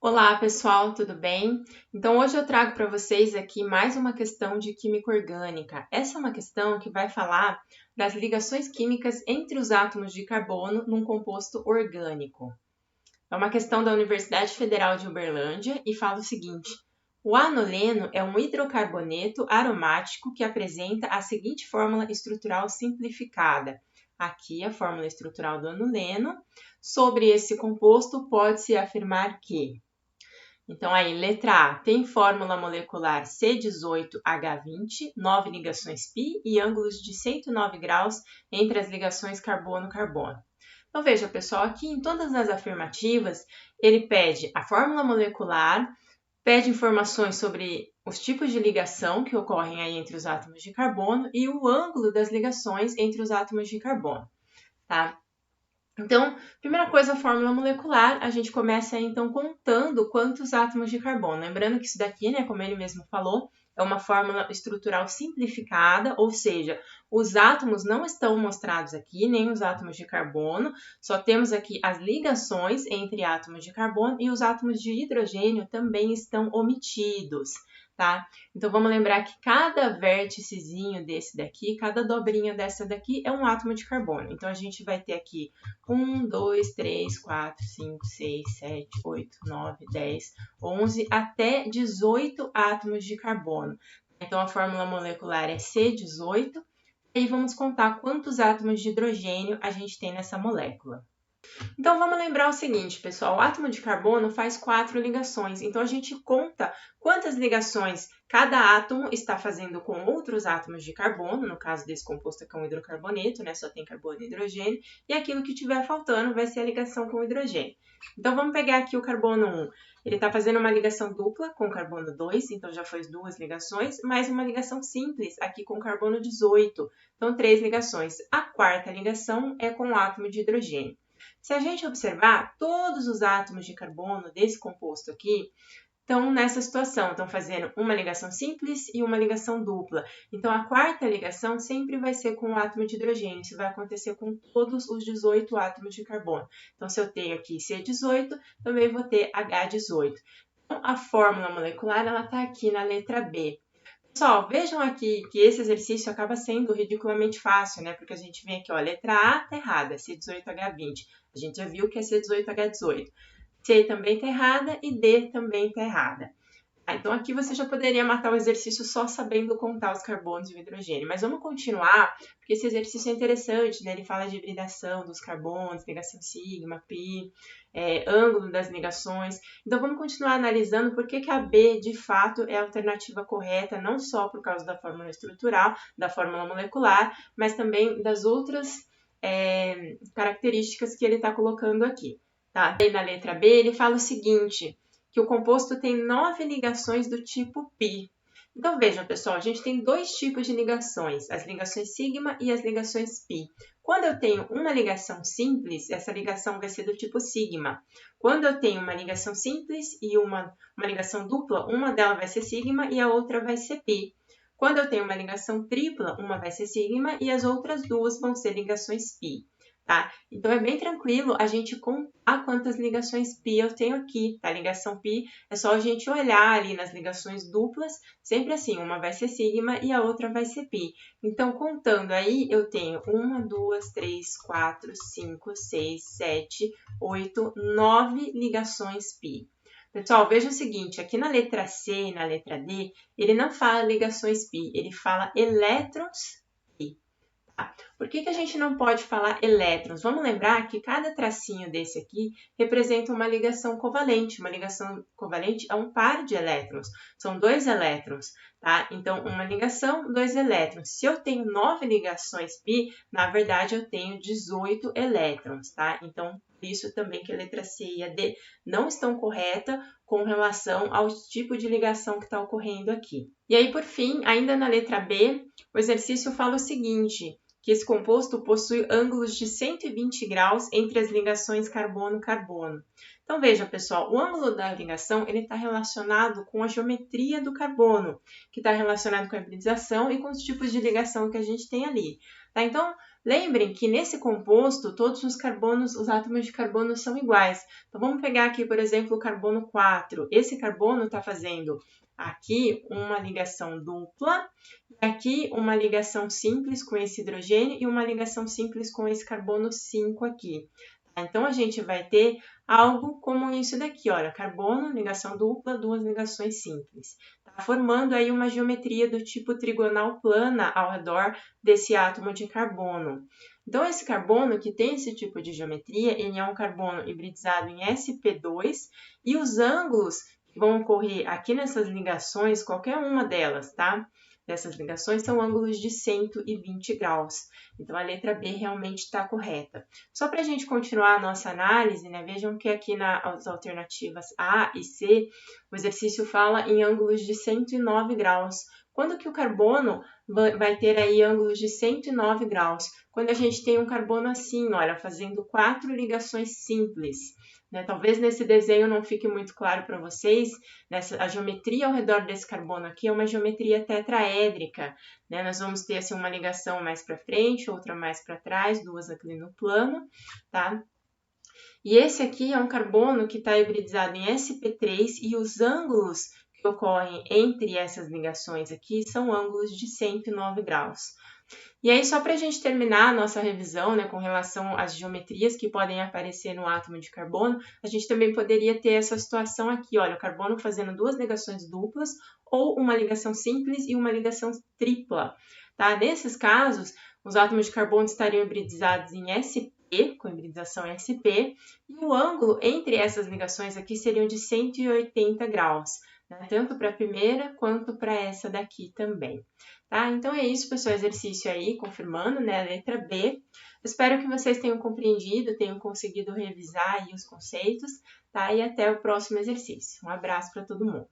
Olá, pessoal, tudo bem? Então, hoje eu trago para vocês aqui mais uma questão de química orgânica. Essa é uma questão que vai falar das ligações químicas entre os átomos de carbono num composto orgânico. É uma questão da Universidade Federal de Uberlândia e fala o seguinte: o anoleno é um hidrocarboneto aromático que apresenta a seguinte fórmula estrutural simplificada. Aqui a fórmula estrutural do anoleno. Sobre esse composto, pode-se afirmar que então, aí, letra A, tem fórmula molecular C18H20, 9 ligações π e ângulos de 109 graus entre as ligações carbono-carbono. Então, veja, pessoal, aqui em todas as afirmativas, ele pede a fórmula molecular, pede informações sobre os tipos de ligação que ocorrem aí entre os átomos de carbono e o ângulo das ligações entre os átomos de carbono, tá? Então, primeira coisa, a fórmula molecular, a gente começa então contando quantos átomos de carbono. Lembrando que isso daqui, né, como ele mesmo falou, é uma fórmula estrutural simplificada, ou seja, os átomos não estão mostrados aqui, nem os átomos de carbono, só temos aqui as ligações entre átomos de carbono e os átomos de hidrogênio também estão omitidos. Tá? Então, vamos lembrar que cada vérticezinho desse daqui, cada dobrinha dessa daqui é um átomo de carbono. Então, a gente vai ter aqui 1, 2, 3, 4, 5, 6, 7, 8, 9, 10, 11 até 18 átomos de carbono. Então, a fórmula molecular é C18. E aí vamos contar quantos átomos de hidrogênio a gente tem nessa molécula. Então, vamos lembrar o seguinte, pessoal, o átomo de carbono faz 4 ligações, então a gente conta quantas ligações cada átomo está fazendo com outros átomos de carbono, no caso desse composto aqui é um hidrocarboneto, né, só tem carbono e hidrogênio, e aquilo que estiver faltando vai ser a ligação com o hidrogênio. Então, vamos pegar aqui o carbono 1, ele está fazendo uma ligação dupla com o carbono 2, então já fez 2 ligações, mais uma ligação simples aqui com o carbono 18, então 3 ligações. A quarta ligação é com o átomo de hidrogênio. Se a gente observar, todos os átomos de carbono desse composto aqui estão nessa situação, estão fazendo uma ligação simples e uma ligação dupla. Então, a quarta ligação sempre vai ser com o átomo de hidrogênio. Isso vai acontecer com todos os 18 átomos de carbono. Então, se eu tenho aqui C18, também vou ter H18. Então, a fórmula molecular está aqui na letra B. Pessoal, vejam aqui que esse exercício acaba sendo ridiculamente fácil, né? Porque a gente vem aqui, ó, a letra A tá errada, C18H20. A gente já viu que é C18H18. C também tá errada e D também tá errada. Então, aqui você já poderia matar o exercício só sabendo contar os carbonos e o hidrogênio. Mas vamos continuar, porque esse exercício é interessante, né? Ele fala de hibridação dos carbonos, ligação sigma, pi, ângulo das ligações. Então, vamos continuar analisando por que a B, de fato, é a alternativa correta, não só por causa da fórmula estrutural, da fórmula molecular, mas também das outras características que ele está colocando aqui. Tá? E na letra B, ele fala o seguinte, que o composto tem 9 ligações do tipo π. Então, vejam, pessoal, a gente tem dois tipos de ligações, as ligações sigma e as ligações π. Quando eu tenho uma ligação simples, essa ligação vai ser do tipo sigma. Quando eu tenho uma ligação simples e uma ligação dupla, uma delas vai ser sigma e a outra vai ser π. Quando eu tenho uma ligação tripla, uma vai ser sigma e as outras duas vão ser ligações π. Tá? Então, é bem tranquilo a gente contar quantas ligações π eu tenho aqui, tá? Ligação π é só a gente olhar ali nas ligações duplas, sempre assim, uma vai ser sigma e a outra vai ser π. Então, contando aí, eu tenho 1, 2, 3, 4, 5, 6, 7, 8, 9 ligações π. Pessoal, veja o seguinte, aqui na letra C e na letra D, ele não fala ligações π, ele fala elétrons π. Por que a gente não pode falar elétrons? Vamos lembrar que cada tracinho desse aqui representa uma ligação covalente. Uma ligação covalente é um par de elétrons. São 2 elétrons, tá? Então, uma ligação, 2 elétrons. Se eu tenho 9 ligações π, na verdade, eu tenho 18 elétrons, tá? Então, por isso também que a letra C e a D não estão corretas com relação ao tipo de ligação que está ocorrendo aqui. E aí, por fim, ainda na letra B, o exercício fala o seguinte, que esse composto possui ângulos de 120 graus entre as ligações carbono-carbono. Então, veja, pessoal, o ângulo da ligação está relacionado com a geometria do carbono, que está relacionado com a hibridização e com os tipos de ligação que a gente tem ali. Tá? Então, Lembrem que nesse composto, todos os carbonos, os átomos de carbono são iguais. Então, vamos pegar aqui, por exemplo, o carbono 4. Esse carbono está fazendo aqui uma ligação dupla, e aqui uma ligação simples com esse hidrogênio e uma ligação simples com esse carbono 5 aqui. Então, a gente vai ter algo como isso daqui, olha, carbono, ligação dupla, duas ligações simples. Tá formando aí uma geometria do tipo trigonal plana ao redor desse átomo de carbono. Então, esse carbono que tem esse tipo de geometria, ele é um carbono hibridizado em sp2 e os ângulos que vão ocorrer aqui nessas ligações, qualquer uma delas, tá? Dessas ligações são ângulos de 120 graus. Então, a letra B realmente está correta. Só para a gente continuar a nossa análise, né? Vejam que aqui nas alternativas A e C, o exercício fala em ângulos de 109 graus. Quando que o carbono vai ter aí ângulos de 109 graus? Quando a gente tem um carbono assim, olha, fazendo 4 ligações simples. Né? Talvez nesse desenho não fique muito claro para vocês, a geometria ao redor desse carbono aqui é uma geometria tetraédrica. Né? Nós vamos ter assim, uma ligação mais para frente, outra mais para trás, duas aqui no plano. Tá? E esse aqui é um carbono que está hibridizado em sp3 e os ângulos que ocorrem entre essas ligações aqui são ângulos de 109 graus. E aí, só para a gente terminar a nossa revisão, né, com relação às geometrias que podem aparecer no átomo de carbono, a gente também poderia ter essa situação aqui, olha, o carbono fazendo duas ligações duplas ou uma ligação simples e uma ligação tripla. Tá? Nesses casos, os átomos de carbono estariam hibridizados em sp, com hibridização sp, e o ângulo entre essas ligações aqui seriam de 180 graus, né, tanto para a primeira quanto para essa daqui também. Tá? Então é isso, pessoal, exercício aí, confirmando, né, a letra B. Espero que vocês tenham compreendido, tenham conseguido revisar aí os conceitos, tá? E até o próximo exercício. Um abraço para todo mundo.